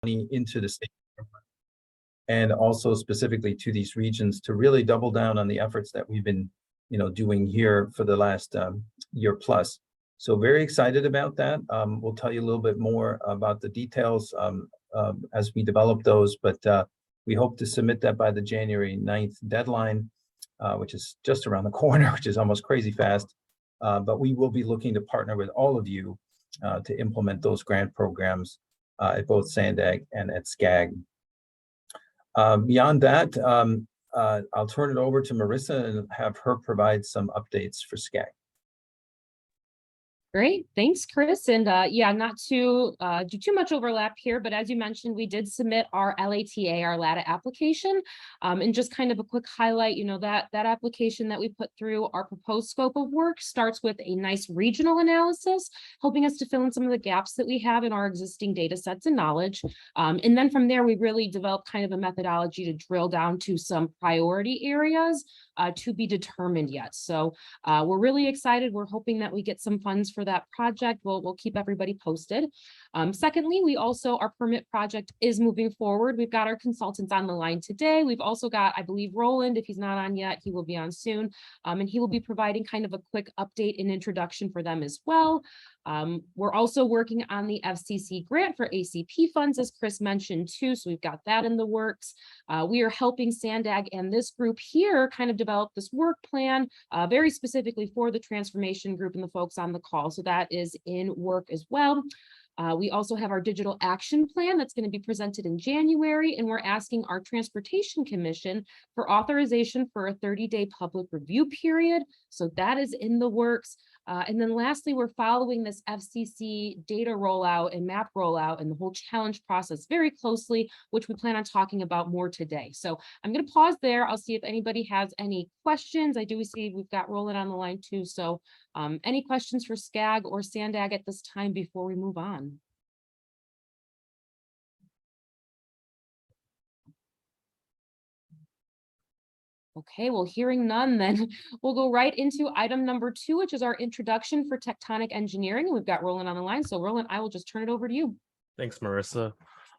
money into the state and also specifically to these regions to really double down on the efforts that we've been, doing here for the last year plus. So very excited about that. We'll tell you a little bit more about the details as we develop those, but we hope to submit that by the January 9th deadline, which is just around the corner, which is almost crazy fast. But we will be looking to partner with all of you to implement those grant programs at both SANDAG and at SCAG. Beyond that, I'll turn it over to Marissa and have her provide some updates for SCAG. Great. Thanks, Chris. And yeah, not to do too much overlap here, but as you mentioned, we did submit our LATA, our LATA application. And just kind of a quick highlight, that application that we put through, our proposed scope of work starts with a nice regional analysis, helping us to fill in some of the gaps that we have in our existing data sets and knowledge. And then from there, we really developed kind of a methodology to drill down to some priority areas to be determined yet. So we're really excited. We're hoping that we get some funds for that project. We'll keep everybody posted. Secondly, our permit project is moving forward. We've got our consultants on the line today. We've also got, I believe, Roland. If he's not on yet, he will be on soon. And he will be providing kind of a quick update and introduction for them as well. We're also working on the FCC grant for ACP funds, as Chris mentioned too. So we've got that in the works. We are helping SANDAG and this group here kind of develop this work plan very specifically for the transformation group and the folks on the call. So that is in work as well. We also have our digital action plan that's going to be presented in January, and we're asking our Transportation Commission for authorization for a 30-day public review period. So that is in the works. And then lastly, we're following this FCC data rollout and map rollout and the whole challenge process very closely, which we plan on talking about more today. So I'm going to pause there. I'll see if anybody has any questions. I do see we've got Roland on the line too. So any questions for SCAG or SANDAG at this time before we move on? Okay, well, hearing none, then we'll go right into item number 2, which is our introduction for tectonic engineering. We've got Roland on the line. So Roland, I will just turn it over to you. Thanks, Marissa.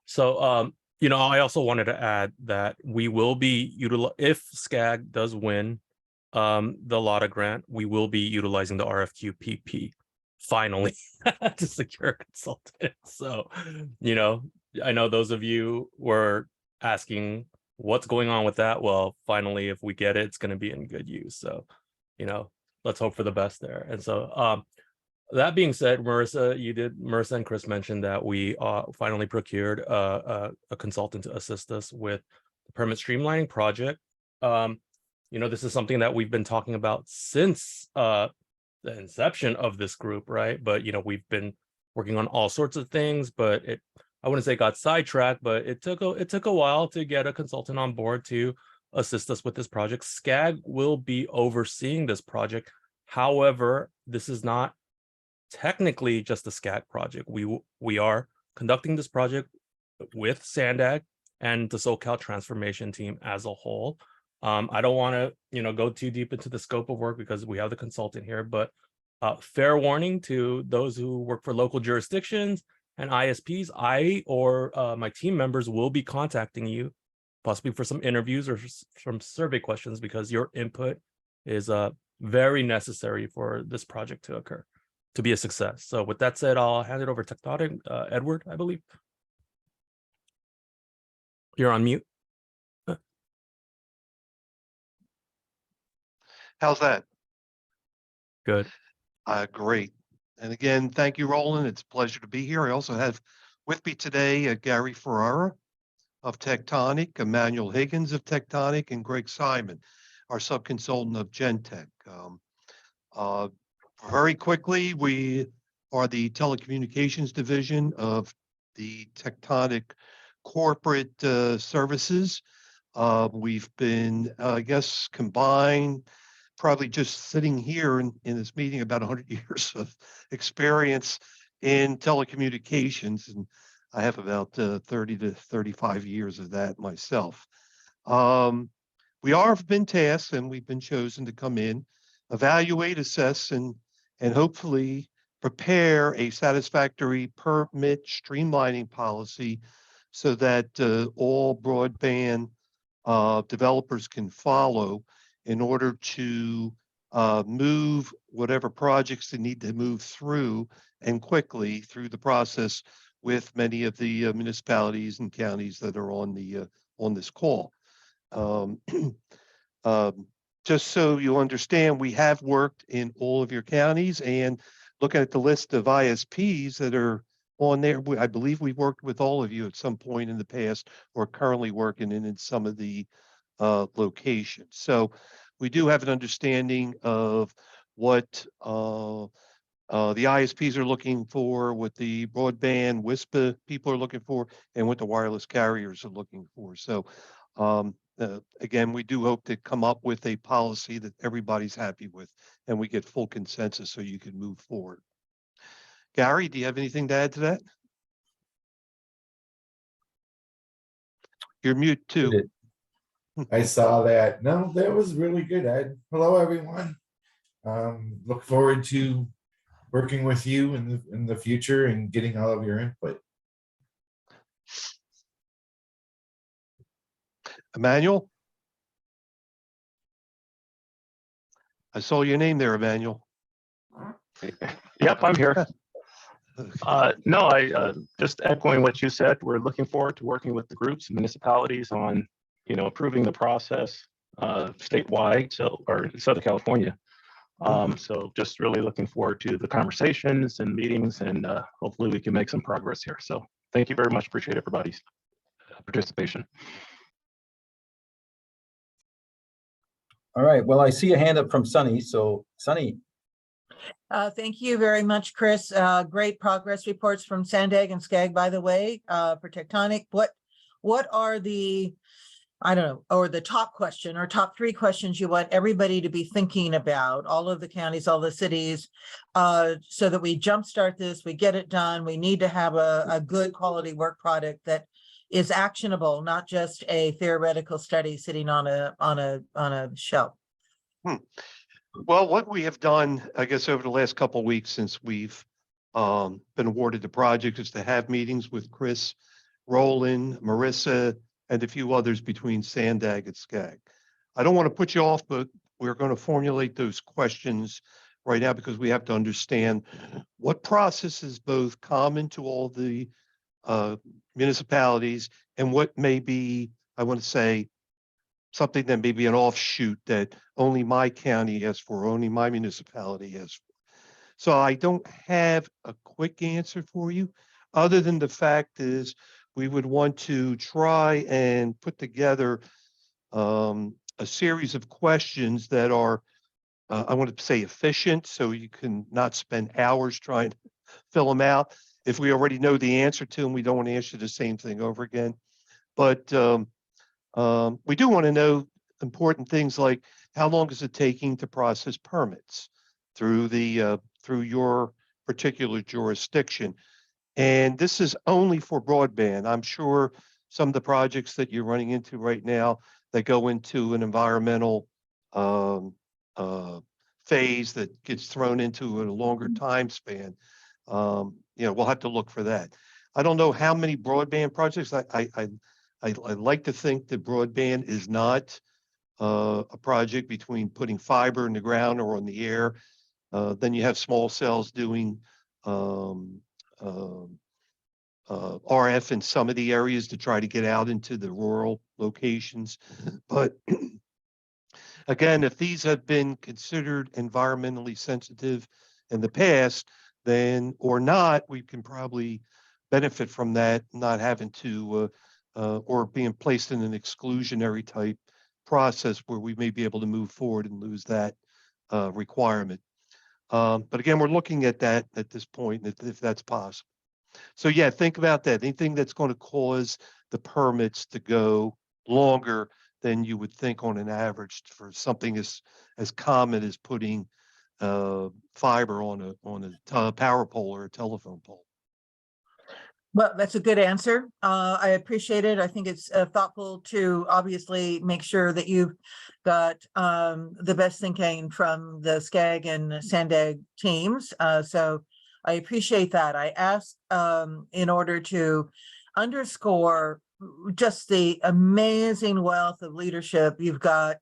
So, I also wanted to add that we will be if SCAG does win the LATA grant, we will be utilizing the RFQ PP finally to secure a consultant. So, I know those of you were asking what's going on with that. Well, finally, if we get it, it's going to be in good use. So, let's hope for the best there. And so, that being said, Marissa and Chris mentioned that we finally procured a consultant to assist us with the permit streamlining project. This is something that we've been talking about since the inception of this group, right? But, we've been working on all sorts of things, but I wouldn't say got sidetracked, but it took a while to get a consultant on board to assist us with this project. SCAG will be overseeing this project. However, this is not technically just a SCAG project. We are conducting this project with SANDAG and the SoCal transformation team as a whole. I don't want to, go too deep into the scope of work because we have the consultant here, but fair warning to those who work for local jurisdictions and ISPs, I or my team members will be contacting you possibly for some interviews or some survey questions because your input is very necessary for this project to occur, to be a success. So with that said, I'll hand it over to Tectonic, Edward, I believe. You're on mute. How's that? Good. Great. And again, thank you, Roland. It's a pleasure to be here. I also have with me today Gary Ferrara of Tectonic, Emmanuel Higgins of Tectonic, and Greg Simon, our subconsultant of Gentech. Very quickly, we are the telecommunications division of the Tectonic corporate services. We've been, I guess, combined, probably just sitting here in this meeting, about 100 years of experience in telecommunications. And I have about 30 to 35 years of that myself. We have been tasked and we've been chosen to come in, evaluate, assess, and hopefully prepare a satisfactory permit streamlining policy so that all broadband developers can follow in order to move whatever projects they need to move through and quickly through the process with many of the municipalities and counties that are on the on this call. Um, just so you understand, we have worked in all of your counties, and looking at the list of ISPs that are on there, I believe we've worked with all of you at some point in the past or currently working in some of the locations. So we do have an understanding of what the ISPs are looking for, what the broadband WISPA people are looking for, and what the wireless carriers are looking for. So again, we do hope to come up with a policy that everybody's happy with and we get full consensus so you can move forward. Gary, do you have anything to add to that? You're mute too. Muted. I saw that. No, that was really good, Ed. Hello, everyone. Look forward to working with you in the future and getting all of your input. Emmanuel? I saw your name there, Emmanuel. Yep, I'm here. No, I just echoing what you said. We're looking forward to working with the groups, municipalities on, improving the process statewide, or in Southern California. So just really looking forward to the conversations and meetings, and hopefully we can make some progress here. So thank you very much. Appreciate everybody's participation. All right, well, I see a hand up from Sunny, so Sunny. Thank you very much, Chris. Great progress reports from Sandag and Skag, by the way, for Tectonic. What are the, I don't know, or the top question or top 3 questions you want everybody to be thinking about, all of the counties, all the cities, so that we jumpstart this, we get it done. We need to have a good quality work product that is actionable, not just a theoretical study sitting on a shelf. Well, what we have done, I guess, over the last couple of weeks since we've been awarded the project is to have meetings with Chris, Roland, Marissa, and a few others between Sandag and Skag. I don't want to put you off, but we're going to formulate those questions right now because we have to understand what process is both common to all the municipalities and what may be, I want to say, something that may be an offshoot that only my county has for, only my municipality has for. So I don't have a quick answer for you, other than the fact is we would want to try and put together a series of questions that are, I want to say, efficient, so you can not spend hours trying to fill them out. If we already know the answer to them, we don't want to answer the same thing over again. But we do want to know important things like how long is it taking to process permits through the through your particular jurisdiction. And this is only for broadband. I'm sure some of the projects that you're running into right now that go into an environmental phase that gets thrown into a longer time span. We'll have to look for that. I don't know how many broadband projects. I like to think that broadband is not a project between putting fiber in the ground or on the air. Then you have small cells doing RF in some of the areas to try to get out into the rural locations. But again, if these have been considered environmentally sensitive in the past, then or not, we can probably benefit from that, not having to or being placed in an exclusionary type process where we may be able to move forward and lose that requirement. But again, we're looking at that at this point, if that's possible. So yeah, think about that. Anything that's going to cause the permits to go longer than you would think on an average for something as common as putting fiber on a power pole or a telephone pole. Well, that's a good answer. I appreciate it. I think it's thoughtful to obviously make sure that you've got the best thinking from the Skag and Sandag teams. So I appreciate that. I asked in order to underscore just the amazing wealth of leadership you've got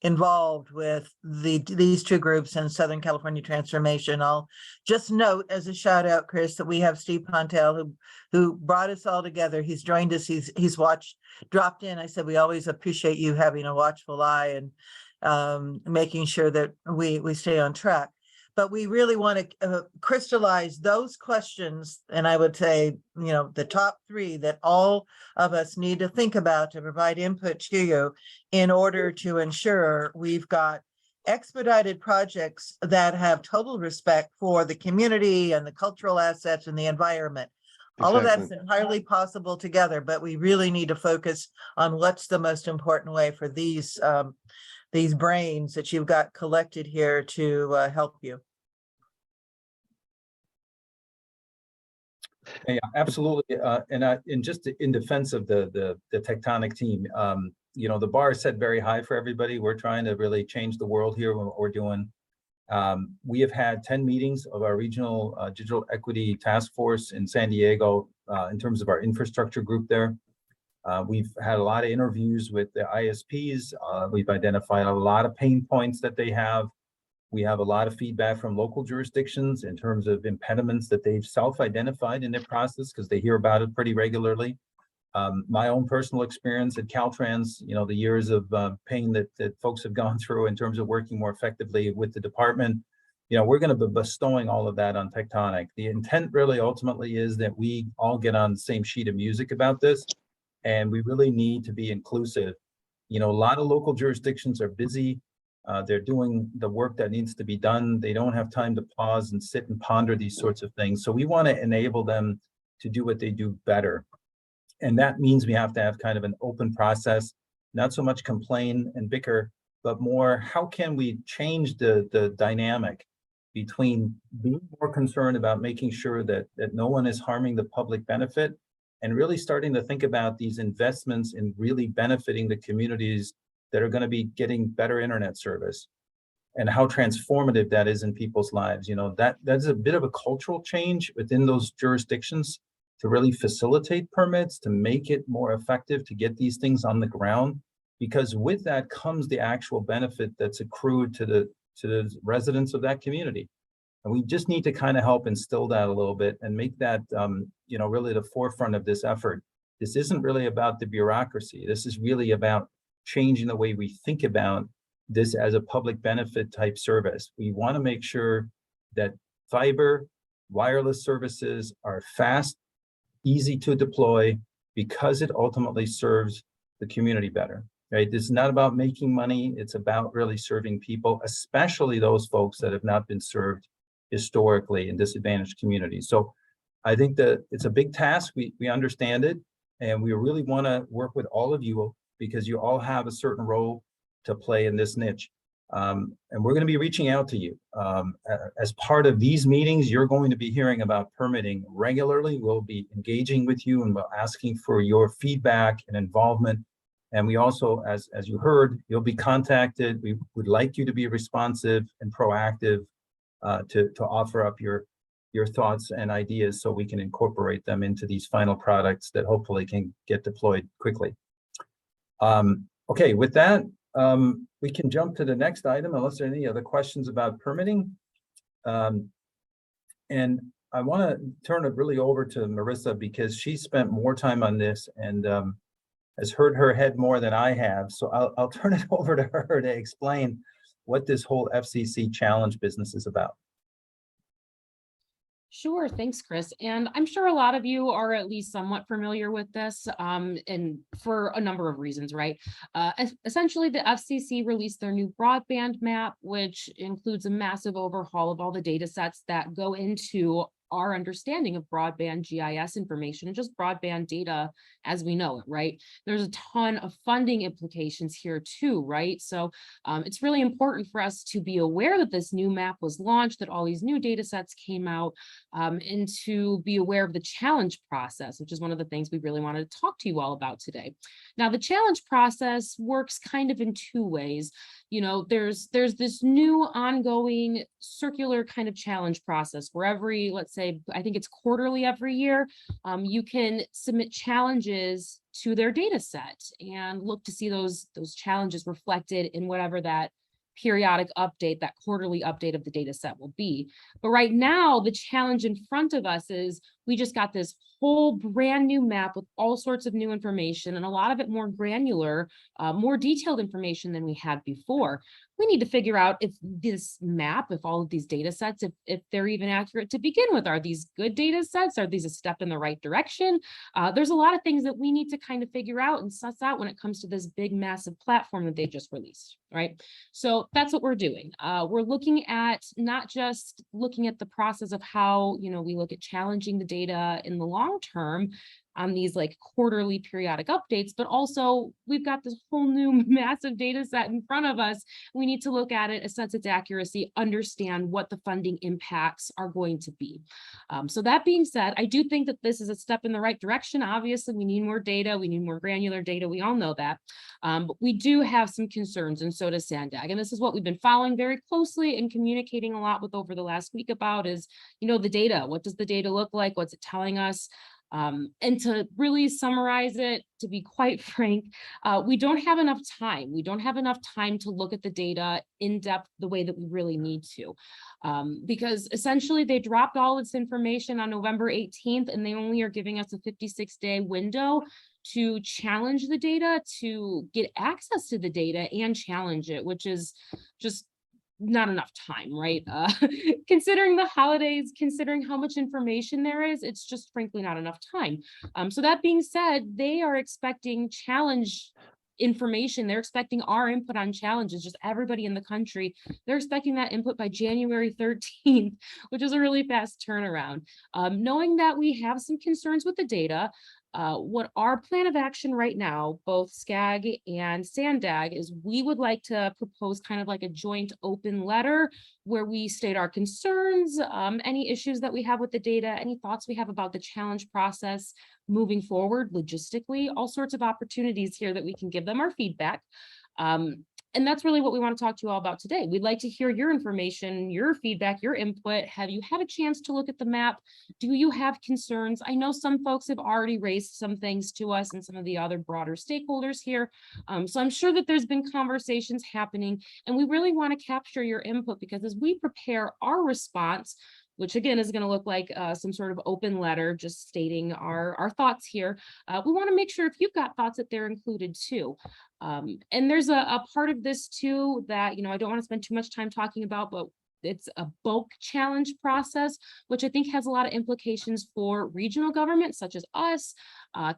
involved with these two groups in Southern California Transformation. I'll just note as a shout out, Chris, that we have Steve Pontel who brought us all together. He's joined us. He's dropped in. I said, we always appreciate you having a watchful eye and making sure that we stay on track. But we really want to crystallize those questions. And I would say, the top three that all of us need to think about to provide input to you in order to ensure we've got expedited projects that have total respect for the community and the cultural assets and the environment. All of that's entirely possible together, but we really need to focus on what's the most important way for these brains that you've got collected here to help you. Yeah, absolutely. And just in defense of the Tectonic team, the bar is set very high for everybody. We're trying to really change the world here. What we're doing. We have had 10 meetings of our regional digital equity task force in San Diego in terms of our infrastructure group there. We've had a lot of interviews with the ISPs. We've identified a lot of pain points that they have. We have a lot of feedback from local jurisdictions in terms of impediments that they've self-identified in their process because they hear about it pretty regularly. My own personal experience at Caltrans, the years of pain that folks have gone through in terms of working more effectively with the department, we're going to be bestowing all of that on Tectonic. The intent really ultimately is that we all get on the same sheet of music about this, and we really need to be inclusive. A lot of local jurisdictions are busy. They're doing the work that needs to be done. They don't have time to pause and sit and ponder these sorts of things. So we want to enable them to do what they do better. And that means we have to have kind of an open process, not so much complain and bicker, but more, how can we change the dynamic between being more concerned about making sure that no one is harming the public benefit and really starting to think about these investments in really benefiting the communities that are going to be getting better internet service and how transformative that is in people's lives. That's a bit of a cultural change within those jurisdictions to really facilitate permits, to make it more effective, to get these things on the ground, because with that comes the actual benefit that's accrued to the residents of that community. And we just need to kind of help instill that a little bit and make that, really the forefront of this effort. This isn't really about the bureaucracy. This is really about changing the way we think about this as a public benefit type service. We want to make sure that fiber, wireless services are fast, easy to deploy, because it ultimately serves the community better, right? This is not about making money. It's about really serving people, especially those folks that have not been served historically in disadvantaged communities. So I think that it's a big task. We understand it, and we really want to work with all of you because you all have a certain role to play in this niche. And we're going to be reaching out to you. As part of these meetings, you're going to be hearing about permitting regularly. We'll be engaging with you and we're asking for your feedback and involvement. And we also, as you heard, you'll be contacted. We would like you to be responsive and proactive to offer up your thoughts and ideas so we can incorporate them into these final products that hopefully can get deployed quickly. Okay, with that, we can jump to the next item unless there are any other questions about permitting. And I want to turn it really over to Marissa because she spent more time on this and has heard her head more than I have. So I'll turn it over to her to explain what this whole FCC challenge business is about. Sure, thanks, Chris. And I'm sure a lot of you are at least somewhat familiar with this, and for a number of reasons, right? Essentially, the FCC released their new broadband map, which includes a massive overhaul of all the data sets that go into our understanding of broadband GIS information and just broadband data as we know it, right? There's a ton of funding implications here too, right? So it's really important for us to be aware that this new map was launched, that all these new data sets came out, and to be aware of the challenge process, which is one of the things we really wanted to talk to you all about today. Now, the challenge process works kind of in two ways. There's this new ongoing circular kind of challenge process where every, let's say, say, I think it's quarterly every year, you can submit challenges to their data set and look to see those challenges reflected in whatever that periodic update, that quarterly update of the data set will be. But right now, the challenge in front of us is we just got this whole brand new map with all sorts of new information, and a lot of it more granular, more detailed information than we had before. We need to figure out if this map, if all of these data sets, if they're even accurate to begin with. Are these good data sets? Are these a step in the right direction? There's a lot of things that we need to kind of figure out and suss out when it comes to this big, massive platform that they just released, right? So that's what we're doing. We're looking at not just looking at the process of how, we look at challenging the data in the long term on these like quarterly periodic updates, but also we've got this whole new massive data set in front of us. We need to look at it, assess its accuracy, understand what the funding impacts are going to be. So that being said, I do think that this is a step in the right direction. Obviously, we need more data. We need more granular data. We all know that. But we do have some concerns, and so does Sandag. And this is what we've been following very closely and communicating a lot with over the last week about is, the data. What does the data look like? What's it telling us? And to really summarize it, to be quite frank, we don't have enough time. We don't have enough time to look at the data in depth the way that we really need to. Because essentially they dropped all this information on November 18th, and they only are giving us a 56-day window to challenge the data, to get access to the data and challenge it, which is just not enough time, right? Considering the holidays, considering how much information there is, it's just frankly not enough time. So that being said, they are expecting challenge information. They're expecting our input on challenges, just everybody in the country. They're expecting that input by January 13th, which is a really fast turnaround. Knowing that we have some concerns with the data, what our plan of action right now, both SCAG and Sandag, is we would like to propose kind of like a joint open letter where we state our concerns, any issues that we have with the data, any thoughts we have about the challenge process moving forward logistically, all sorts of opportunities here that we can give them our feedback. And that's really what we want to talk to you all about today. We'd like to hear your information, your feedback, your input. Have you had a chance to look at the map? Do you have concerns? I know some folks have already raised some things to us and some of the other broader stakeholders here. So I'm sure that there's been conversations happening, and we really want to capture your input, because as we prepare our response, which again is going to look like some sort of open letter just stating our thoughts here, we want to make sure if you've got thoughts that they're included too. And there's a part of this too that, I don't want to spend too much time talking about, but it's a bulk challenge process, which I think has a lot of implications for regional government, such as us,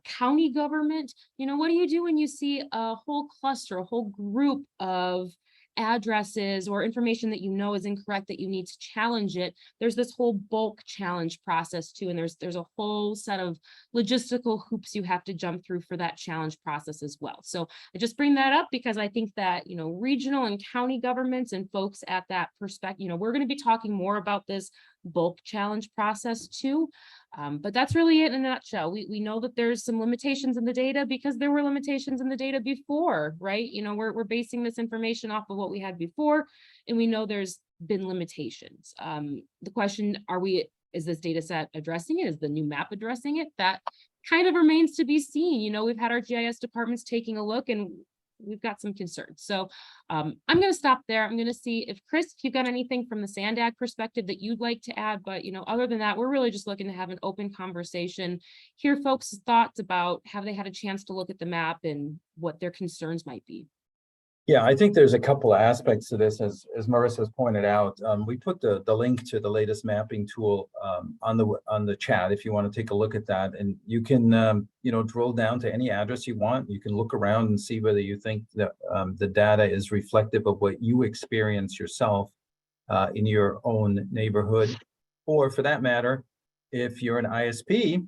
county government. What do you do when you see a whole cluster, a whole group of addresses or information that is incorrect, that you need to challenge it? There's this whole bulk challenge process too, and there's a whole set of logistical hoops you have to jump through for that challenge process as well. So I just bring that up because I think that regional and county governments and folks at that perspective, we're going to be talking more about this bulk challenge process too. But that's really it in a nutshell. We know that there's some limitations in the data because there were limitations in the data before, right? We're basing this information off of what we had before, and we know there's been limitations. The question, is this data set addressing it? Is the new map addressing it? That kind of remains to be seen. We've had our GIS departments taking a look, and we've got some concerns. So I'm going to stop there. I'm going to see if Chris, if you've got anything from the Sandag perspective that you'd like to add, but other than that, we're really just looking to have an open conversation, hear folks' thoughts about have they had a chance to look at the map and what their concerns might be. Yeah, I think there's a couple of aspects to this, as Marissa's pointed out. We put the link to the latest mapping tool on the chat if you want to take a look at that, and you can drill down to any address you want. You can look around and see whether you think that the data is reflective of what you experience yourself in your own neighborhood, or for that matter, if you're an ISP,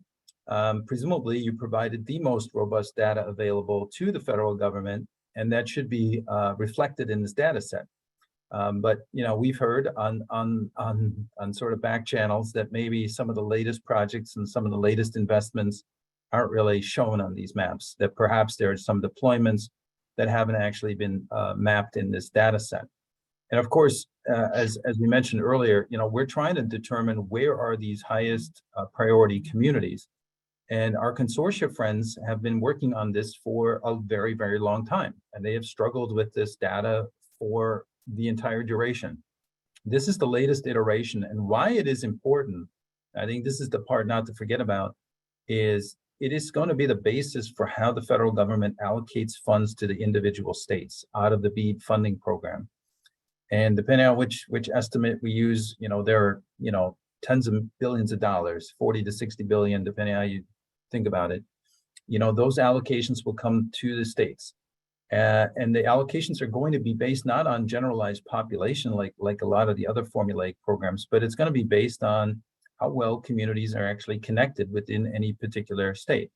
presumably you provided the most robust data available to the federal government, and that should be reflected in this data set. But we've heard on sort of back channels that maybe some of the latest projects and some of the latest investments aren't really shown on these maps, that perhaps there are some deployments that haven't actually been mapped in this data set. And of course, as we mentioned earlier, we're trying to determine where are these highest priority communities. And our consortia friends have been working on this for a very, very long time, and they have struggled with this data for the entire duration. This is the latest iteration, and why it is important, I think this is the part not to forget about, is it is going to be the basis for how the federal government allocates funds to the individual states out of the BEAD funding program. And depending on which estimate we use, there are, tens of billions of dollars, 40 to 60 billion, depending on how you think about it. Those allocations will come to the states. And the allocations are going to be based not on generalized population like a lot of the other formulaic programs, but it's going to be based on how well communities are actually connected within any particular state.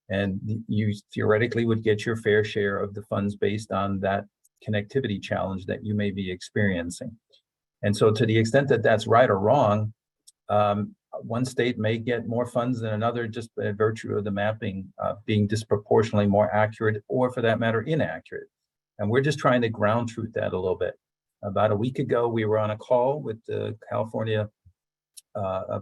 And you theoretically would get your fair share of the funds based on that connectivity challenge that you may be experiencing. And so to the extent that that's right or wrong, one state may get more funds than another just by virtue of the mapping being disproportionately more accurate, or for that matter, inaccurate. And we're just trying to ground truth that a little bit. About a week ago, we were on a call with the California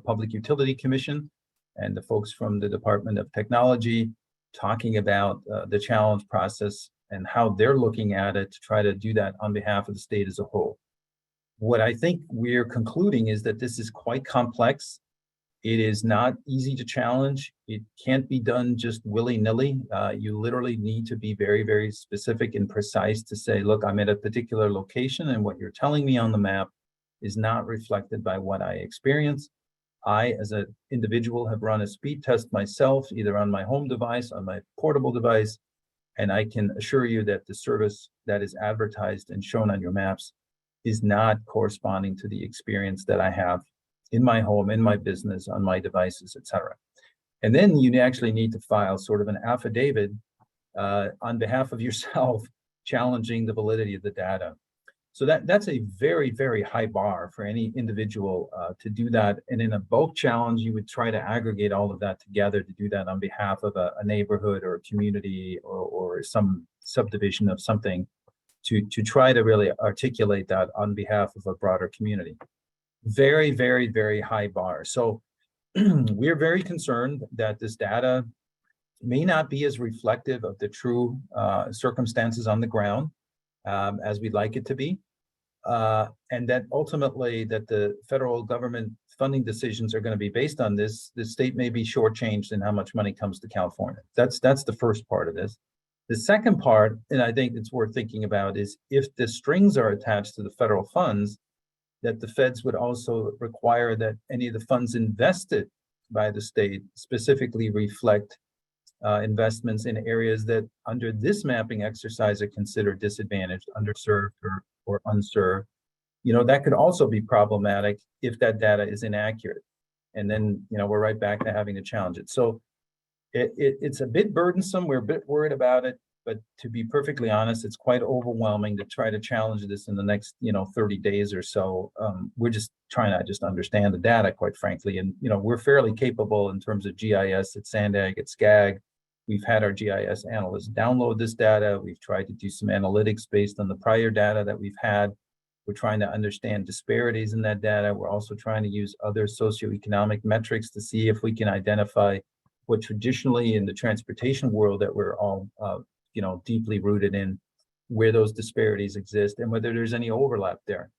Public Utility Commission and the folks from the Department of Technology talking about the challenge process and how they're looking at it to try to do that on behalf of the state as a whole. What I think we're concluding is that this is quite complex. It is not easy to challenge. It can't be done just willy-nilly. You literally need to be very, very specific and precise to say, look, I'm at a particular location and what you're telling me on the map is not reflected by what I experience. I, as an individual, have run a speed test myself, either on my home device, on my portable device, and I can assure you that the service that is advertised and shown on your maps is not corresponding to the experience that I have in my home, in my business, on my devices, et cetera. And then you actually need to file sort of an affidavit on behalf of yourself, challenging the validity of the data. So that's a very, very high bar for any individual to do that. And in a bulk challenge, you would try to aggregate all of that together to do that on behalf of a neighborhood or a community or some subdivision of something to try to really articulate that on behalf of a broader community. Very, very, very high bar. So we're very concerned that this data may not be as reflective of the true circumstances on the ground as we'd like it to be. And that ultimately that the federal government funding decisions are going to be based on this, the state may be shortchanged in how much money comes to California. That's the first part of this. The second part, and I think it's worth thinking about, is if the strings are attached to the federal funds, that the feds would also require that any of the funds invested by the state specifically reflect investments in areas that under this mapping exercise are considered disadvantaged, underserved, or unserved. That could also be problematic if that data is inaccurate. And then, we're right back to having to challenge it. So it's a bit burdensome. We're a bit worried about it, but to be perfectly honest, it's quite overwhelming to try to challenge this in the next, 30 days or so. We're just trying to just understand the data, quite frankly. And, we're fairly capable in terms of GIS at SANDAG, at SCAG. We've had our GIS analysts download this data. We've tried to do some analytics based on the prior data that we've had. We're trying to understand disparities in that data. We're also trying to use other socioeconomic metrics to see if we can identify what traditionally in the transportation world that we're all, deeply rooted in, where those disparities exist and whether there's any overlap there.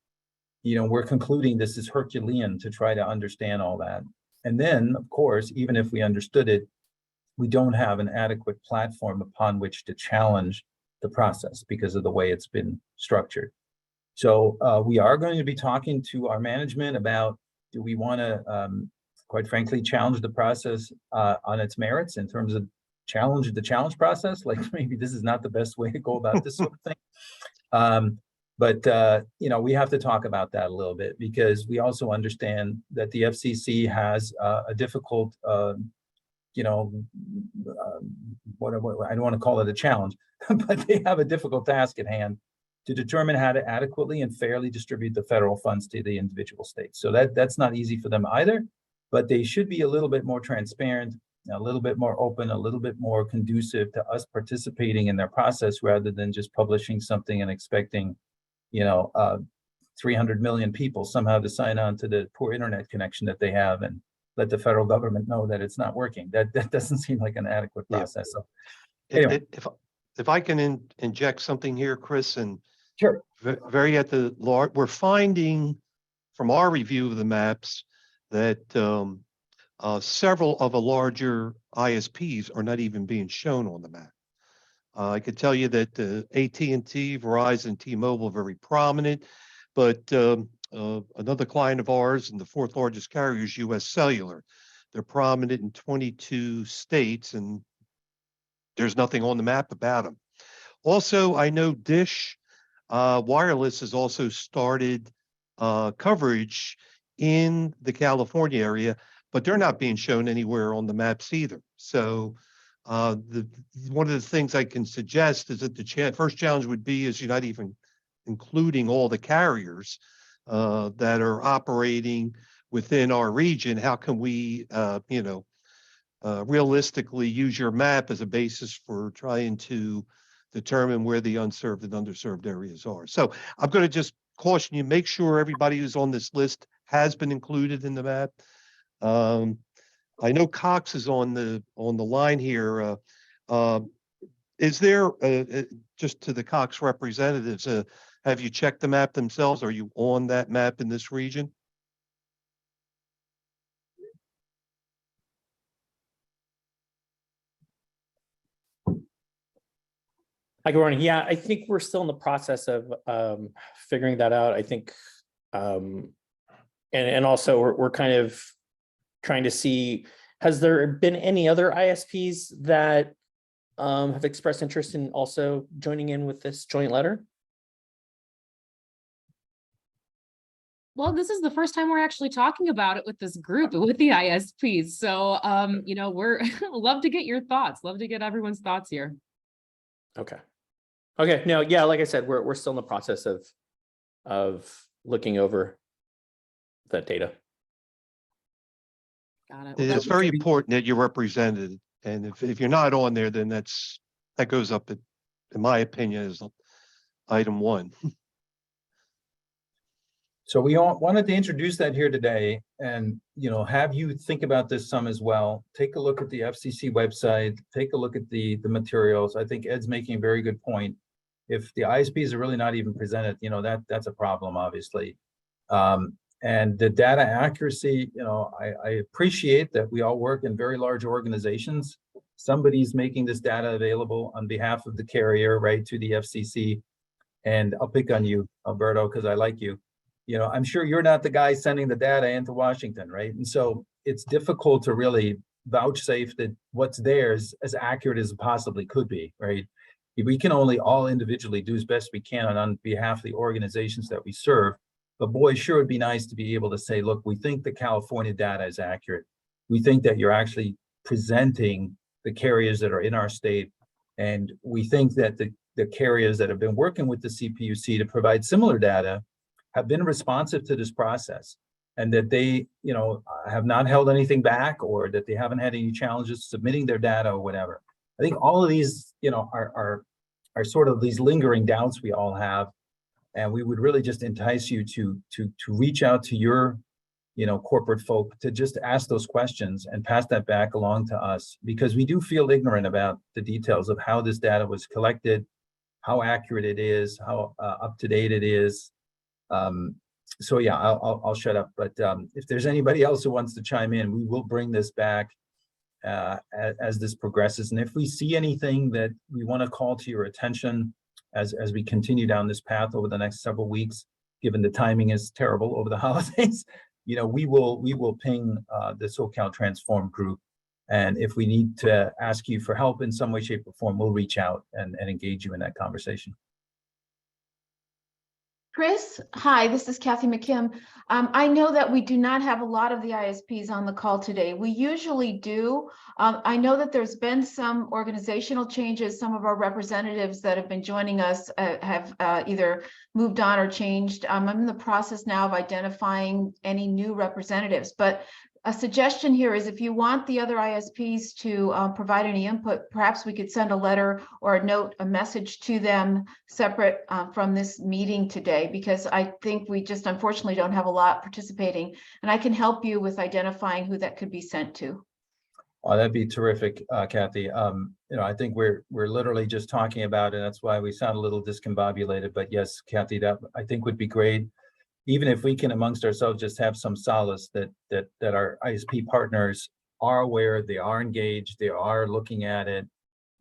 We're concluding this is Herculean to try to understand all that. And then, of course, even if we understood it, we don't have an adequate platform upon which to challenge the process because of the way it's been structured. So we are going to be talking to our management about, do we want to, quite frankly, challenge the process on its merits in terms of challenge the challenge process? Like maybe this is not the best way to go about this sort of thing. But we have to talk about that a little bit because we also understand that the FCC has a difficult I don't want to call it a challenge, but they have a difficult task at hand to determine how to adequately and fairly distribute the federal funds to the individual states. So that's not easy for them either, but they should be a little bit more transparent, a little bit more open, a little bit more conducive to us participating in their process rather than just publishing something and expecting, 300 million people somehow to sign on to the poor internet connection that they have and let the federal government know that it's not working. That doesn't seem like an adequate Yeah. process. So anyway. If I can inject something here, Chris, and Sure. very at the large, we're finding from our review of the maps that several of the larger ISPs are not even being shown on the map. I could tell you that AT&T, Verizon, T-Mobile are very prominent, but another client of ours and the fourth largest carrier is US Cellular. They're prominent in 22 states, and there's nothing on the map about them. Also, I know Dish Wireless has also started coverage in the California area, but they're not being shown anywhere on the maps either. So one of the things I can suggest is that the first challenge would be is you're not even including all the carriers that are operating within our region. How can we, realistically use your map as a basis for trying to determine where the unserved and underserved areas are? So I'm going to just caution you, make sure everybody who's on this list has been included in the map. I know Cox is on the line here. Is there, just to the Cox representatives, have you checked the map themselves? Are you on that map in this region? Hi, good morning. Yeah, I think we're still in the process of figuring that out. I think, and also we're kind of trying to see, has there been any other ISPs that have expressed interest in also joining in with this joint letter? Well, this is the first time we're actually talking about it with this group, with the ISPs. So, we're love to get your thoughts, love to get everyone's thoughts here. Okay. Okay. No, yeah, like I said, we're still in the process of looking over that data. Got it. It's very important that you're represented. And if you're not on there, then that goes up, in my opinion, as item 1. So we all wanted to introduce that here today and, have you think about this some as well. Take a look at the FCC website, take a look at the materials. I think Ed's making a very good point. If the ISPs are really not even presented, that's a problem, obviously. And the data accuracy, I appreciate that we all work in very large organizations. Somebody's making this data available on behalf of the carrier, right, to the FCC. And I'll pick on you, Alberto, because I like you. I'm sure you're not the guy sending the data into Washington, right? And so it's difficult to really vouchsafe that what's there is as accurate as it possibly could be, right? We can only all individually do as best we can on behalf of the organizations that we serve. But boy, sure would be nice to be able to say, look, we think the California data is accurate. We think that you're actually presenting the carriers that are in our state. And we think that the carriers that have been working with the CPUC to provide similar data have been responsive to this process, and that they, have not held anything back, or that they haven't had any challenges submitting their data or whatever. I think all of these, are sort of these lingering doubts we all have, and we would really just entice you to reach out to your, corporate folk to just ask those questions and pass that back along to us, because we do feel ignorant about the details of how this data was collected, how accurate it is, how up to date it is. So yeah, I'll shut up. But if there's anybody else who wants to chime in, we will bring this back as this progresses. And if we see anything that we want to call to your attention as we continue down this path over the next several weeks, given the timing is terrible over the holidays, we will ping the SoCal Transform group. And if we need to ask you for help in some way, shape, or form, we'll reach out and engage you in that conversation. Chris, hi, this is Kathy McKim. I know that we do not have a lot of the ISPs on the call today. We usually do. I know that there's been some organizational changes. Some of our representatives that have been joining us have either moved on or changed. I'm in the process now of identifying any new representatives, but a suggestion here is if you want the other ISPs to provide any input, perhaps we could send a letter or a note, a message to them separate from this meeting today, because I think we just unfortunately don't have a lot participating, and I can help you with identifying who that could be sent to. Oh, that'd be terrific, Kathy. I think we're literally just talking about it. That's why we sound a little discombobulated. But yes, Kathy, that I think would be great. Even if we can amongst ourselves just have some solace that our ISP partners are aware, they are engaged, they are looking at it.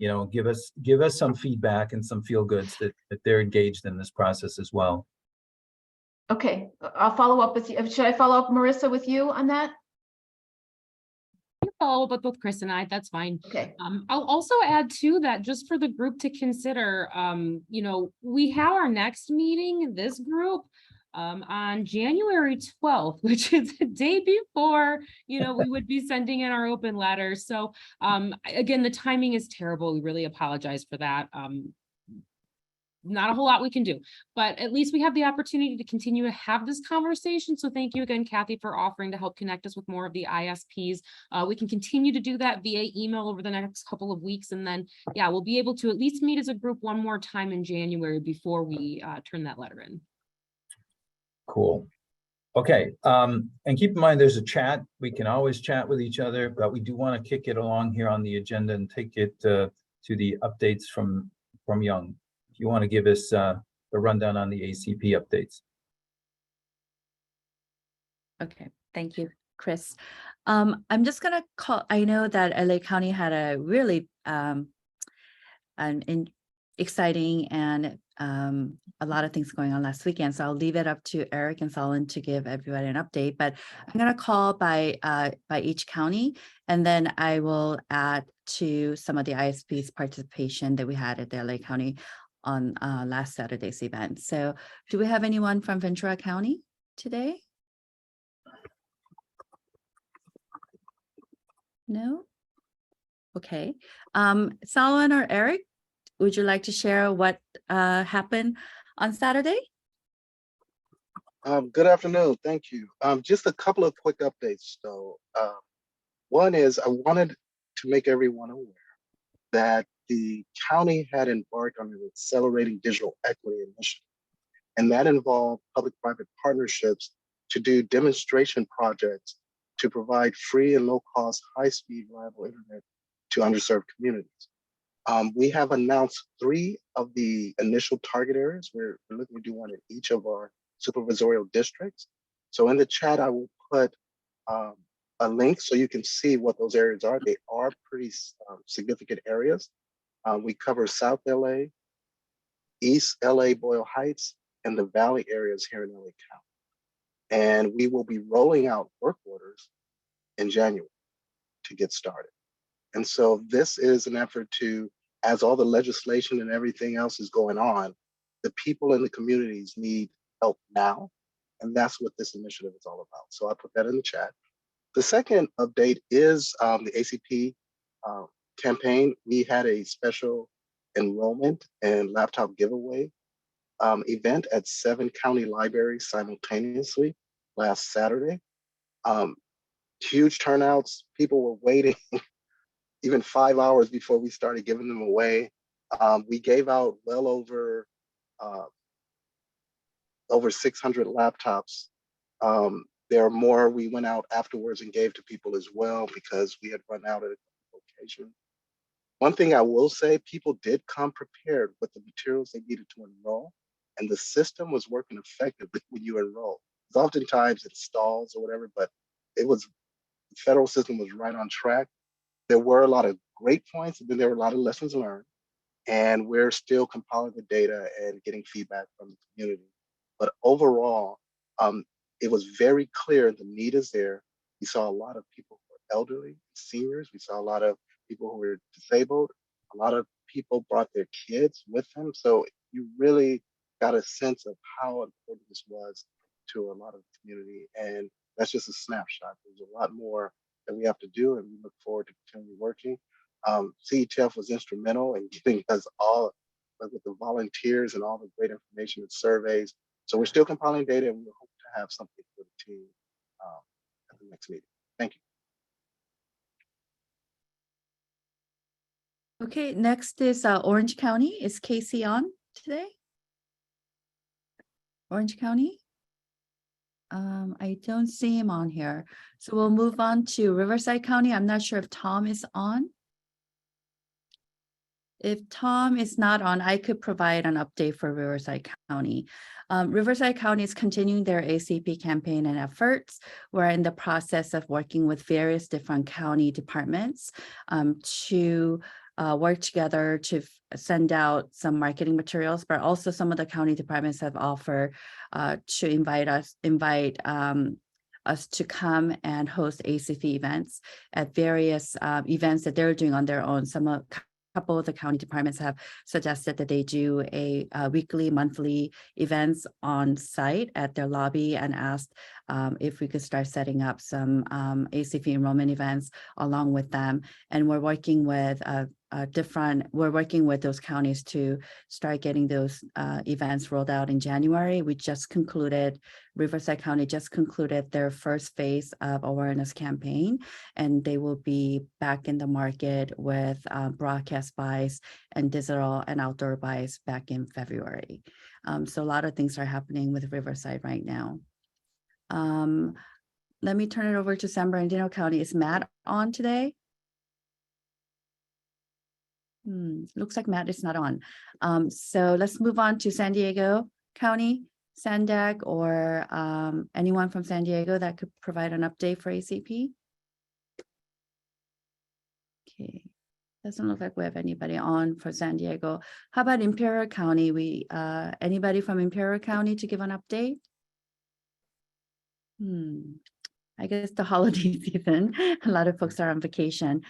Give us some feedback and some feel goods that they're engaged in this process as well. Okay, I'll follow up with you. Should I follow up, Marissa, with you on that? Follow up with both Chris and I, that's fine. Okay. I'll also add too that just for the group to consider, we have our next meeting, this group, on January 12th, which is the day before, we would be sending in our open letters. So again, the timing is terrible. We really apologize for that. Not a whole lot we can do, but at least we have the opportunity to continue to have this conversation. So thank you again, Kathy, for offering to help connect us with more of the ISPs. We can continue to do that via email over the next couple of weeks. And then, yeah, we'll be able to at least meet as a group one more time in January before we turn that letter in. Cool. Okay. And keep in mind, there's a chat. We can always chat with each other, but we do want to kick it along here on the agenda and take it to the updates from Young. If you want to give us the rundown on the ACP updates. Okay, thank you, Chris. I'm just gonna call, I know that LA County had a really exciting and a lot of things going on last weekend. So I'll leave it up to Eric and Solon to give everybody an update, but I'm gonna call by each county, and then I will add to some of the ISP's participation that we had at the LA County on last Saturday's event. So do we have anyone from Ventura County today? No? Okay. Solon or Eric, would you like to share what happened on Saturday? Good afternoon. Thank you. Just a couple of quick updates, though. One is I wanted to make everyone aware that the county had embarked on an accelerating digital equity initiative, and that involved public-private partnerships to do demonstration projects to provide free and low-cost, high-speed, reliable internet to underserved communities. We have announced 3 of the initial target areas. We're looking to do one in each of our supervisorial districts. So in the chat, I will put a link so you can see what those areas are. They are pretty significant areas. We cover South LA, East LA, Boyle Heights, and the Valley areas here in LA County. And we will be rolling out work orders in January to get started. And so this is an effort to, as all the legislation and everything else is going on, the people in the communities need help now. And that's what this initiative is all about. So I put that in the chat. The second update is the ACP campaign. We had a special enrollment and laptop giveaway event at 7 county libraries simultaneously last Saturday. Huge turnouts. People were waiting even 5 hours before we started giving them away. We gave out well over 600 laptops. There are more we went out afterwards and gave to people as well because we had run out at a location. One thing I will say, people did come prepared with the materials they needed to enroll, and the system was working effectively when you enroll. Oftentimes it stalls or whatever, but the federal system was right on track. There were a lot of great points, and then there were a lot of lessons learned, and we're still compiling the data and getting feedback from the community. But overall, it was very clear the need is there. We saw a lot of people who were elderly, seniors. We saw a lot of people who were disabled. A lot of people brought their kids with them. So you really got a sense of how important this was to a lot of the community. And that's just a snapshot. There's a lot more that we have to do, and we look forward to continuing working. CETF was instrumental in getting us all, with the volunteers and all the great information and surveys. So we're still compiling data, and we hope to have something for the team at the next meeting. Thank you. Thank you. Okay, next is Orange County. Is Casey on today? Orange County? I don't see him on here. So we'll move on to Riverside County. I'm not sure if Tom is on. If Tom is not on, I could provide an update for Riverside County. Riverside County is continuing their ACP campaign and efforts. We're in the process of working with various different county departments to work together to send out some marketing materials, but also some of the county departments have offered to invite us to come and host ACP events at various events that they're doing on their own. Couple of the county departments have suggested that they do a weekly, monthly events on site at their lobby and asked if we could start setting up some ACP enrollment events along with them. And we're working with those counties to start getting those events rolled out in January. Riverside County just concluded their first phase of awareness campaign, and they will be back in the market with broadcast buys and digital and outdoor buys back in February. So a lot of things are happening with Riverside right now. Let me turn it over to San Bernardino County. Is Matt on today? Looks like Matt is not on. So let's move on to San Diego County, Sandag, or anyone from San Diego that could provide an update for ACP. Okay, doesn't look like we have anybody on for San Diego. How about Imperial County? Anybody from Imperial County to give an update? I guess the holiday season, a lot of folks are on vacation.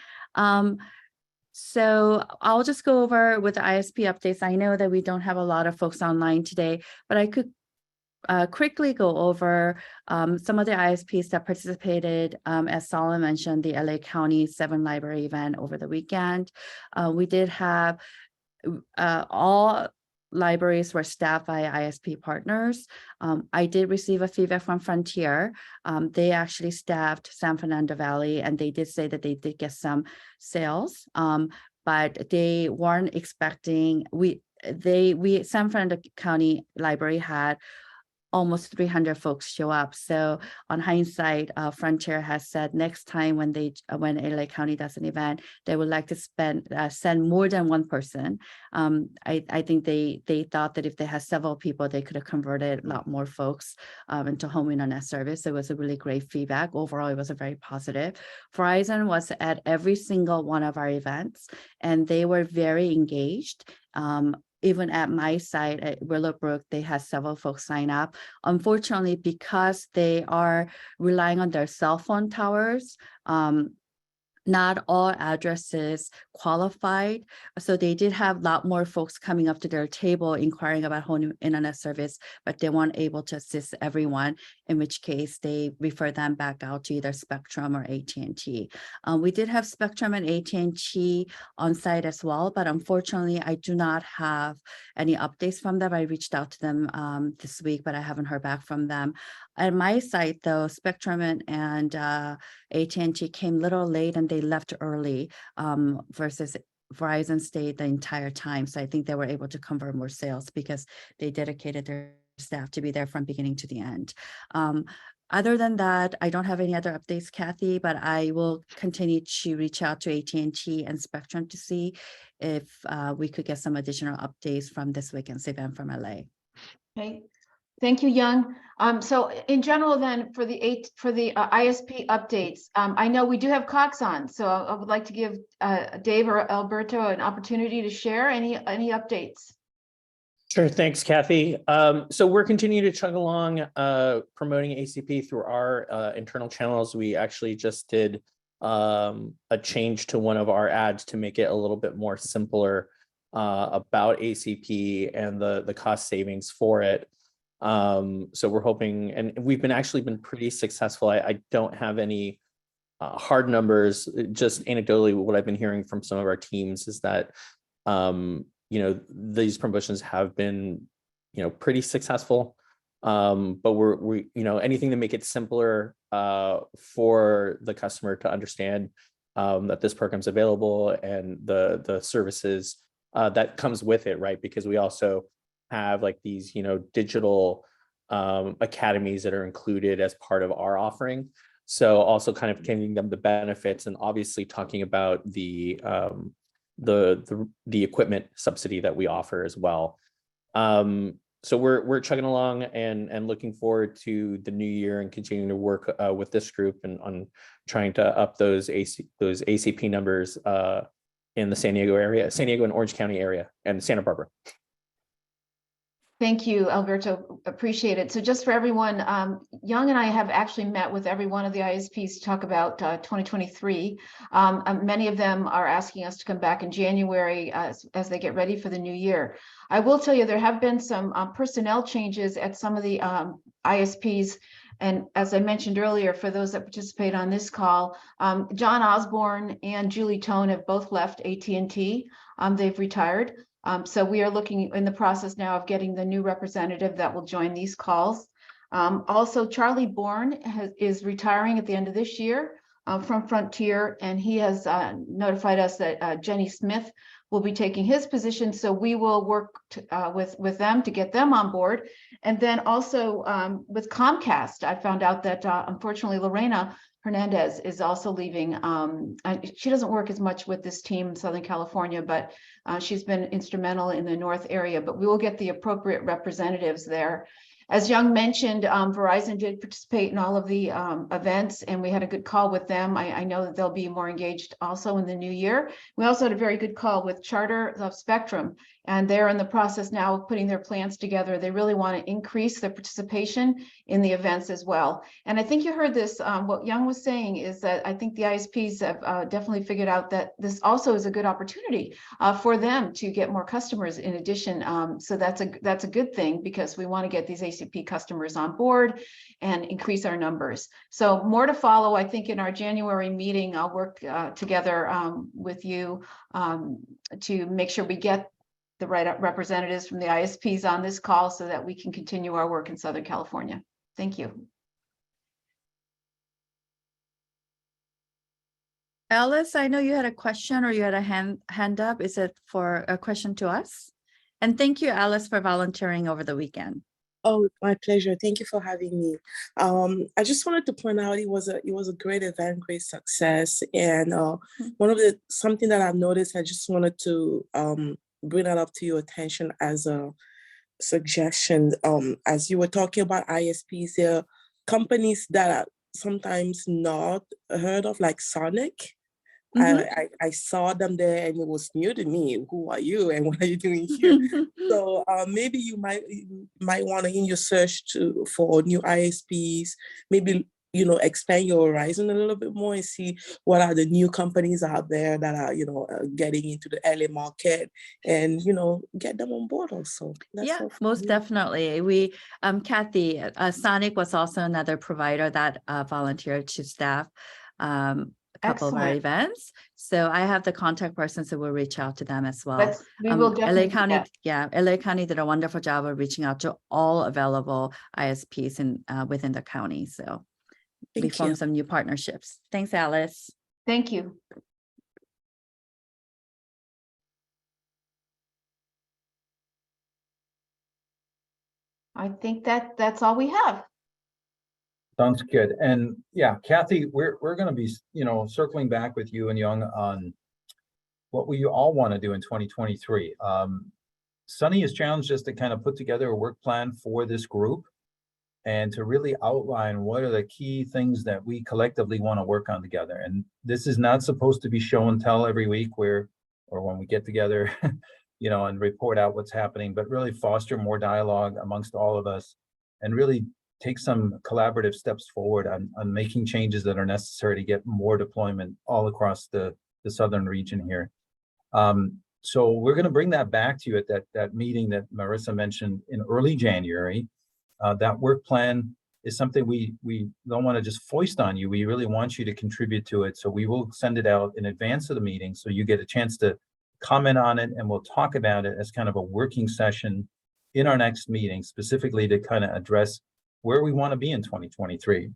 So I'll just go over with the ISP updates. I know that we don't have a lot of folks online today, but I could quickly go over some of the ISPs that participated. As Solomon mentioned, the LA County 7 Library event over the weekend. We did have all libraries were staffed by ISP partners. I did receive a feedback from Frontier. They actually staffed San Fernando Valley, and they did say that they did get some sales, but they weren't expecting. San Fernando County Library had almost 300 folks show up. So on hindsight, Frontier has said next time when LA County does an event, they would like to send more than one person. I think they thought that if they had several people, they could have converted a lot more folks into home internet service. It was a really great feedback. Overall, it was a very positive. Verizon was at every single one of our events, and they were very engaged. Even at my site at Willowbrook, they had several folks sign up. Unfortunately, because they are relying on their cell phone towers, not all addresses qualified. So they did have a lot more folks coming up to their table inquiring about home internet service, but they weren't able to assist everyone, in which case they refer them back out to either Spectrum or AT&T. We did have Spectrum and AT&T on site as well, but unfortunately, I do not have any updates from them. I reached out to them this week, but I haven't heard back from them. At my site, though, Spectrum and AT&T came a little late and they left early versus Verizon stayed the entire time. So I think they were able to convert more sales because they dedicated their staff to be there from beginning to the end. Other than that, I don't have any other updates, Kathy, but I will continue to reach out to AT&T and Spectrum to see if we could get some additional updates from this weekend's event from LA. Okay. Thank you, Young. So in general, then for the ISP updates, I know we do have Cox on, so I would like to give Dave or Alberto an opportunity to share any updates. Sure, thanks, Kathy. So we're continuing to chug along promoting ACP through our internal channels. We actually just did a change to one of our ads to make it a little bit more simpler about ACP and the cost savings for it. So we're hoping, and we've been pretty successful. I don't have any hard numbers, just anecdotally, what I've been hearing from some of our teams is that, these promotions have been, pretty successful. But we, you know, anything to make it simpler for the customer to understand that this program's available and the services that comes with it, right? Because we also have like these, you know, digital academies that are included as part of our offering. So also kind of giving them the benefits and obviously talking about the equipment subsidy that we offer as well. So we're chugging along and looking forward to the new year and continuing to work with this group and on trying to up those ACP numbers in the San Diego area, San Diego and Orange County area, and Santa Barbara. Thank you, Alberto. Appreciate it. So just for everyone, Young and I have actually met with every one of the ISPs to talk about 2023. Many of them are asking us to come back in January as they get ready for the new year. I will tell you, there have been some personnel changes at some of the ISPs. And as I mentioned earlier, for those that participate on this call, John Osborne and Julie Tone have both left AT&T. They've retired. So we are looking in the process now of getting the new representative that will join these calls. Also, Charlie Bourne is retiring at the end of this year from Frontier, and he has notified us that Jenny Smith will be taking his position. So we will work with them to get them on board. And then also with Comcast, I found out that unfortunately Lorena Hernandez is also leaving. She doesn't work as much with this team in Southern California, but she's been instrumental in the North area, but we will get the appropriate representatives there. As Young mentioned, Verizon did participate in all of the events, and we had a good call with them. I know that they'll be more engaged also in the new year. We also had a very good call with Charter of Spectrum, and they're in the process now of putting their plans together. They really want to increase their participation in the events as well. And I think you heard this, what Young was saying is that I think the ISPs have definitely figured out that this also is a good opportunity for them to get more customers in addition. So that's a good thing, because we want to get these ACP customers on board and increase our numbers. So more to follow. I think in our January meeting, I'll work together with you to make sure we get the right representatives from the ISPs on this call so that we can continue our work in Southern California. Thank you. Alice, I know you had a question or you had a hand up. Is it for a question to us? And thank you, Alice, for volunteering over the weekend. Oh, my pleasure. Thank you for having me. I just wanted to point out it was a great event, great success. And something that I've noticed, I just wanted to bring that up to your attention as a suggestion. As you were talking about ISPs, there are companies that are sometimes not heard of, like Sonic. I saw them there and it was new to me. Who are you and what are you doing here? So maybe you might want to, in your search for new ISPs, maybe, you know, expand your horizon a little bit more and see what are the new companies out there that are, you know, getting into the LA market, and, you know, get them on board also. Yeah, most definitely. We, Kathy, Sonic was also another provider that volunteered to staff a couple of our events. So I have the contact person, so we'll reach out to them as well. We will definitely LA County, LA County did a wonderful job of reaching out to all available ISPs within the county. So we formed some new partnerships. Thanks, Alice. Thank you. I think that's all we have. Sounds good. And yeah, Kathy, we're going to be, you know, circling back with you and Young on what we all want to do in 2023. Sunny has challenged us to kind of put together a work plan for this group and to really outline what are the key things that we collectively want to work on together. And this is not supposed to be show and tell every week or when we get together, you know, and report out what's happening, but really foster more dialogue amongst all of us and really take some collaborative steps forward on making changes that are necessary to get more deployment all across the southern region here. So we're going to bring that back to you at that meeting that Marissa mentioned in early January. That work plan is something we don't want to just foist on you. We really want you to contribute to it. So we will send it out in advance of the meeting so you get a chance to comment on it, and we'll talk about it as kind of a working session in our next meeting, specifically to kind of address where we want to be in 2023.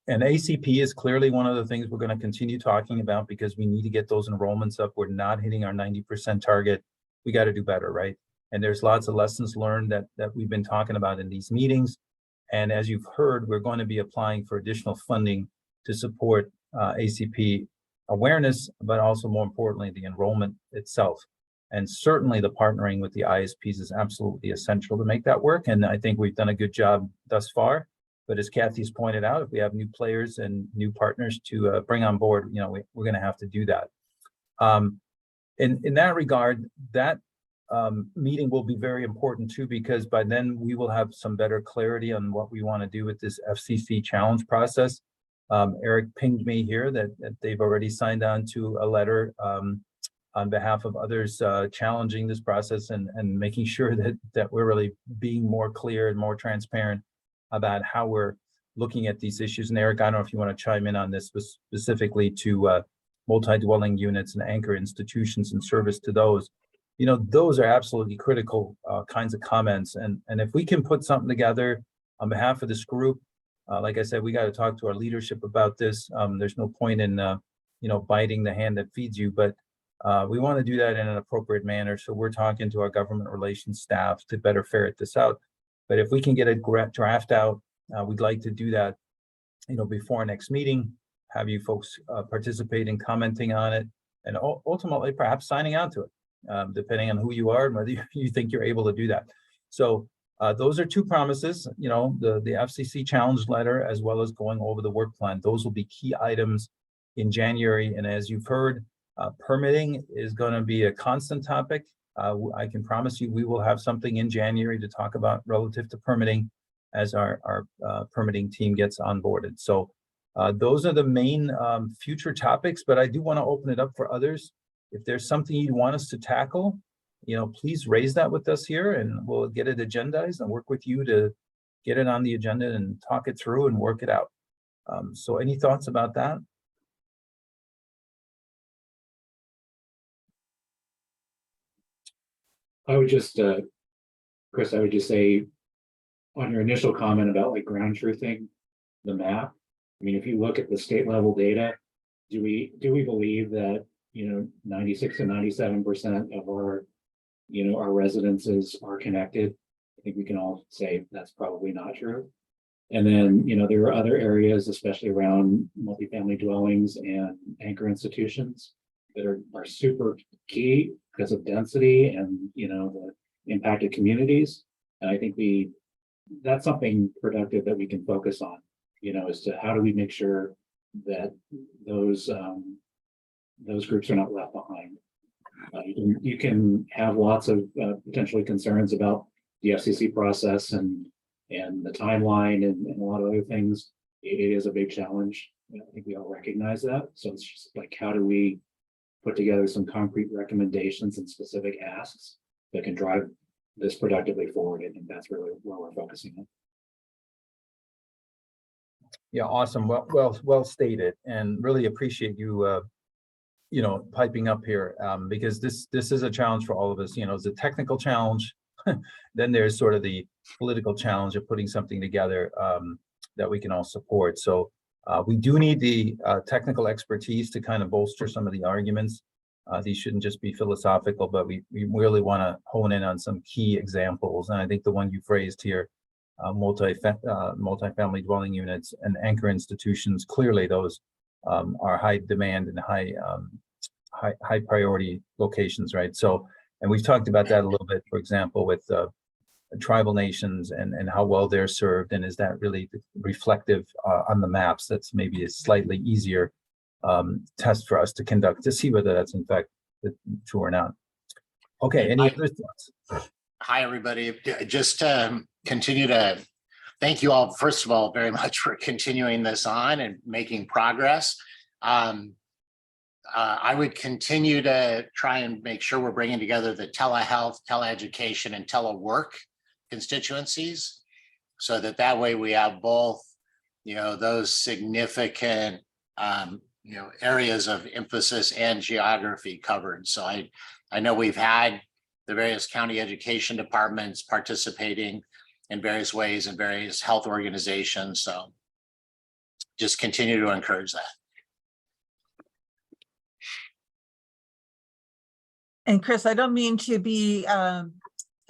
And ACP is clearly one of the things we're going to continue talking about because we need to get those enrollments up. We're not hitting our 90% target. We got to do better, right? And there's lots of lessons learned that we've been talking about in these meetings. And as you've heard, we're going to be applying for additional funding to support ACP awareness, but also more importantly, the enrollment itself. And certainly the partnering with the ISPs is absolutely essential to make that work. And I think we've done a good job thus far. But as Kathy's pointed out, if we have new players and new partners to bring on board, you know, we're going to have to do that. In that regard, that meeting will be very important too, because by then we will have some better clarity on what we want to do with this FCC challenge process. Eric pinged me here that they've already signed on to a letter on behalf of others challenging this process and making sure that we're really being more clear and more transparent about how we're looking at these issues. And Eric, I don't know if you want to chime in on this specifically to multi-dwelling units and anchor institutions and service to those. You know, those are absolutely critical kinds of comments. And if we can put something together on behalf of this group, like I said, we got to talk to our leadership about this. There's no point in, you know, biting the hand that feeds you, but we want to do that in an appropriate manner. So we're talking to our government relations staff to better ferret this out. But if we can get a draft out, we'd like to do that, you know, before our next meeting, have you folks participate in commenting on it, and ultimately perhaps signing on to it, depending on who you are and whether you think you're able to do that. So those are two promises, you know, the FCC challenge letter, as well as going over the work plan. Those will be key items in January. And as you've heard, permitting is going to be a constant topic. I can promise you we will have something in January to talk about relative to permitting as our permitting team gets onboarded. So those are the main future topics, but I do want to open it up for others. If there's something you want us to tackle, you know, please raise that with us here and we'll get it agendized and work with you to get it on the agenda and talk it through and work it out. So any thoughts about that? I would just, Chris, I would just say on your initial comment about like ground truthing the map. I mean, if you look at the state level data, do we believe that, you know, 96 to 97% of our, you know, our residences are connected? I think we can all say that's probably not true. And then, you know, there are other areas, especially around multifamily dwellings and anchor institutions that are super key because of density and, you know, the impacted communities. And I think that's something productive that we can focus on, you know, as to how do we make sure that those groups are not left behind. You can have lots of potentially concerns about the FCC process and the timeline and a lot of other things. It is a big challenge. I think we all recognize that. So it's just like, how do we put together some concrete recommendations and specific asks that can drive this productively forward? I think that's really where we're focusing on. Yeah, awesome. Well stated, and really appreciate you, you know, piping up here, because this is a challenge for all of us. You know, it's a technical challenge. Then there's sort of the political challenge of putting something together that we can all support. So we do need the technical expertise to kind of bolster some of the arguments. These shouldn't just be philosophical, but we really want to hone in on some key examples. And I think the one you've raised here, multifamily dwelling units and anchor institutions, clearly those are high demand and high priority locations, right? So, and we've talked about that a little bit, for example, with tribal nations and how well they're served, and is that really reflective on the maps? That's maybe a slightly easier test for us to conduct to see whether that's in fact true or not. Okay, any other thoughts? Hi, everybody. Just continue to thank you all, first of all, very much for continuing this on and making progress. I would continue to try and make sure we're bringing together the telehealth, teleeducation, and telework constituencies, so that way we have both, you know, those significant, you know, areas of emphasis and geography covered. So I know we've had the various county education departments participating in various ways and various health organizations. So just continue to encourage that. And Chris, I don't mean to be, I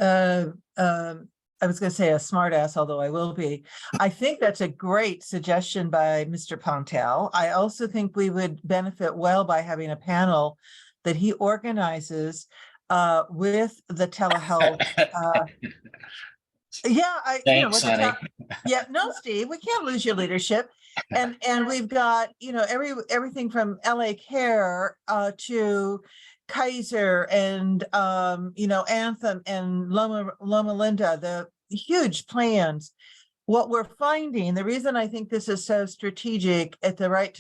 was going to say a smart ass, although I will be. I think that's a great suggestion by Mr. Pontel. I also think we would benefit well by having a panel that he organizes with the telehealth. Yeah, Thanks, with the honey. yeah, no, Steve, we can't lose your leadership. And we've got, everything from LA Care to Kaiser and Anthem and Loma Linda, the huge plans. What we're finding, the reason I think this is so strategic at the right,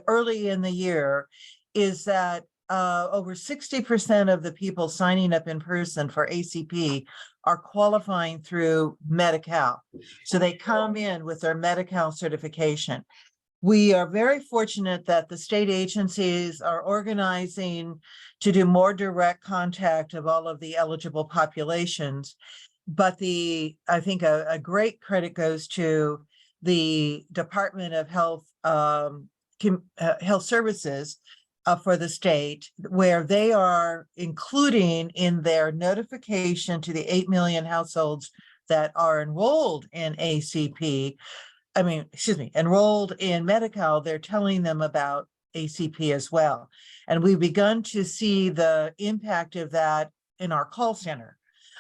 early in the year, is that over 60% of the people signing up in person for ACP are qualifying through Medi-Cal. So they come in with their Medi-Cal certification. We are very fortunate that the state agencies are organizing to do more direct contact of all of the eligible populations. But I think a great credit goes to the Department of Health, Health Services for the state, where they are including in their notification to the 8 million households that are enrolled in ACP, enrolled in Medi-Cal, they're telling them about ACP as well. And we've begun to see the impact of that in our call center,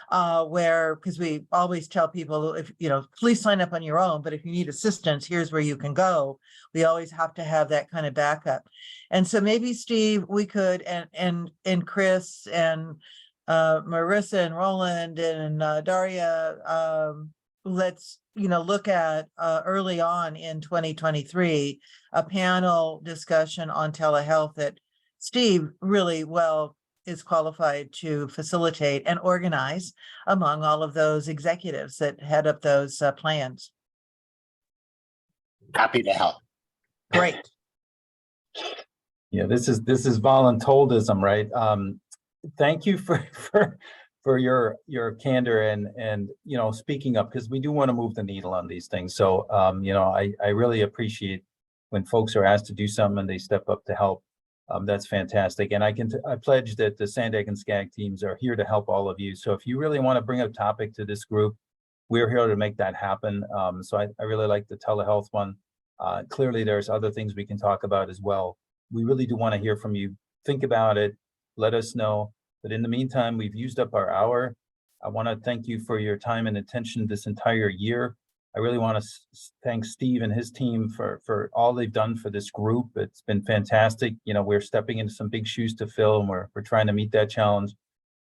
because we always tell people, if please sign up on your own, but if you need assistance, here's where you can go. We always have to have that kind of backup. And so maybe Steve, we could, and Chris and Marissa and Roland and Daria, let's look at early on in 2023 a panel discussion on telehealth that Steve really well is qualified to facilitate and organize among all of those executives that head up those plans. Happy to help. Great. Yeah, this is voluntoldism, right? Thank you for your candor and speaking up, because we do want to move the needle on these things. So I really appreciate when folks are asked to do something and they step up to help. That's fantastic. And I pledge that the Sandag and Skag teams are here to help all of you. So if you really want to bring a topic to this group, we're here to make that happen. So I really like the telehealth one. Clearly, there's other things we can talk about as well. We really do want to hear from you. Think about it. Let us know. But in the meantime, we've used up our hour. I want to thank you for your time and attention this entire year. I really want to thank Steve and his team for all they've done for this group. It's been fantastic. We're stepping into some big shoes to fill, and we're trying to meet that challenge.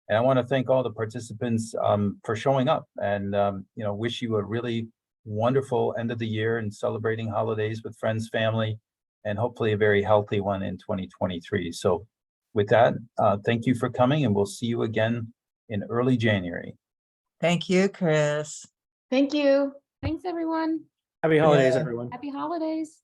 And I want to thank all the participants for showing up, and wish you a really wonderful end of the year and celebrating holidays with friends, family, and hopefully a very healthy one in 2023. So with that, thank you for coming, and we'll see you again in early January. Thank you, Chris. Thank you. Thanks, everyone. Happy holidays, Yeah. everyone. Happy holidays.